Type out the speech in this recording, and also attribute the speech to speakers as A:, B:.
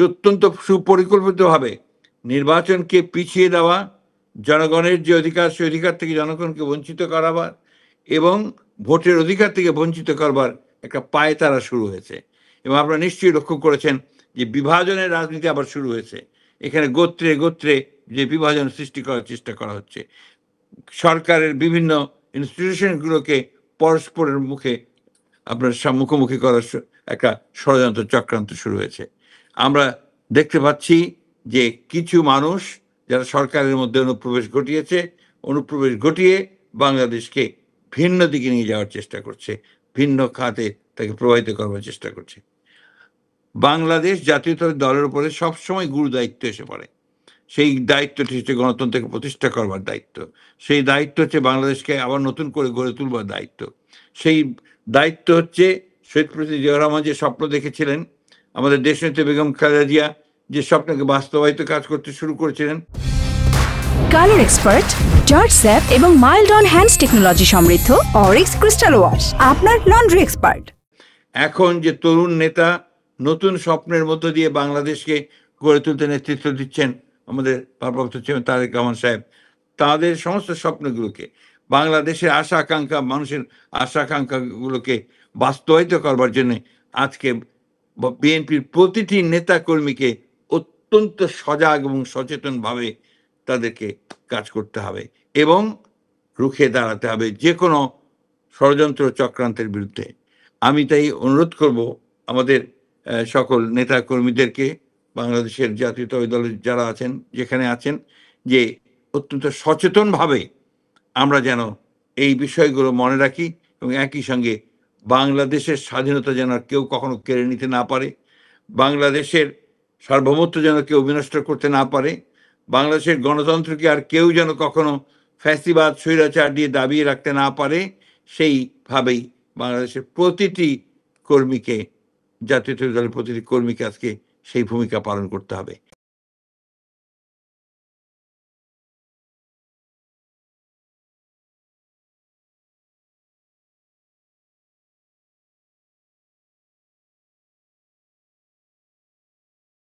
A: অত্যন্ত সুপরিকল্পিতভাবে নির্বাচনকে পিছিয়ে দেওয়া, জনগণের যে অধিকার সে অধিকার থেকে জনগণকে বঞ্চিত করাবার এবং ভোটের অধিকার থেকে বঞ্চিত করবার একটা পায়তারা শুরু হয়েছে। এবং আপনারা নিশ্চয়ই লক্ষ্য করেছেন যে বিভাজনের রাজনীতি আবার শুরু হয়েছে। এখানে গোত্রে গোত্রে যে বিভাজন সৃষ্টি করার চেষ্টা করা হচ্ছে। সরকারের বিভিন্ন ইনস্টিটিউশনগুলোকে পরস্পরের মুখে আপনার মুখোমুখি করার একটা ষড়যন্ত্র চক্রান্ত শুরু হয়েছে। আমরা দেখতে পাচ্ছি যে কিছু মানুষ যারা সরকারের মধ্যে অনুপ্রবেশ ঘটিয়ে বাংলাদেশকে ভিন্ন দিকে নিয়ে যাওয়ার চেষ্টা করছে, ভিন্ন খাতে তাকে প্রভাবিত করবার চেষ্টা করছে। বাংলাদেশ জাতীয়তাবাদী দলের উপরে সবসময় গুরু দায়িত্ব এসে পড়ে। সেই দায়িত্বটি হচ্ছে গণতন্ত্রকে প্রতিষ্ঠা করবার দায়িত্ব। সেই দায়িত্ব হচ্ছে বাংলাদেশকে আবার নতুন করে গড়ে তুলবার দায়িত্ব। সেই দায়িত্ব হচ্ছে শহীদ প্রেসিডেন্ট জিয়াউর রহমান যে স্বপ্ন দেখেছিলেন, আমাদের দেশনেত্রী বেগম খালেদা জিয়া যে স্বপ্নকে বাস্তবায়িত কাজ করতে শুরু করেছিলেন।
B: কালার এক্সপার্ট, জর্জ স্যাপ এবং মাইল্ড অন হ্যান্ডস টেকনোলজি সমৃদ্ধ অরিক্স ক্রিস্টাল ওয়াশ আপনার লন্ড্রি এক্সপার্ট।
A: এখন যে তরুণ নেতা নতুন স্বপ্নের মধ্য দিয়ে বাংলাদেশকে গড়ে তুলতে নেতৃত্ব দিচ্ছেন আমাদের ভারপ্রাপ্ত চেয়ারম্যান তারেক রহমান সাহেব, তাদের সমস্ত স্বপ্নগুলোকে, বাংলাদেশের আশা আকাঙ্ক্ষা, মানুষের আশা আকাঙ্ক্ষাগুলোকে বাস্তবায়িত করবার জন্য আজকে বিএনপির প্রতিটি নেতা কর্মীকে অত্যন্ত সজাগ এবং সচেতনভাবে তাদেরকে কাজ করতে হবে এবং রুখে দাঁড়াতে হবে যে কোনো ষড়যন্ত্র চক্রান্তের বিরুদ্ধে। আমি তাই অনুরোধ করব আমাদের সকল নেতা কর্মীদেরকে, বাংলাদেশের জাতীয়তাবাদী দলের যারা আছেন, যেখানে আছেন, যে অত্যন্ত সচেতনভাবে আমরা যেন এই বিষয়গুলো মনে রাখি এবং একই সঙ্গে বাংলাদেশের স্বাধীনতা যেন কেউ কখনো কেড়ে নিতে না পারে, বাংলাদেশের সার্বভৌমত্ব যেন কেউ বিনষ্ট করতে না পারে, বাংলাদেশের গণতন্ত্রকে আর কেউ যেন কখনো ফ্যাসিবাদ স্বৈরাচার দিয়ে দাবিয়ে রাখতে না পারে, সেইভাবেই বাংলাদেশের প্রতিটি কর্মীকে, জাতীয়তাবাদী দলের প্রতিটি কর্মীকে আজকে সেই ভূমিকা পালন করতে হবে।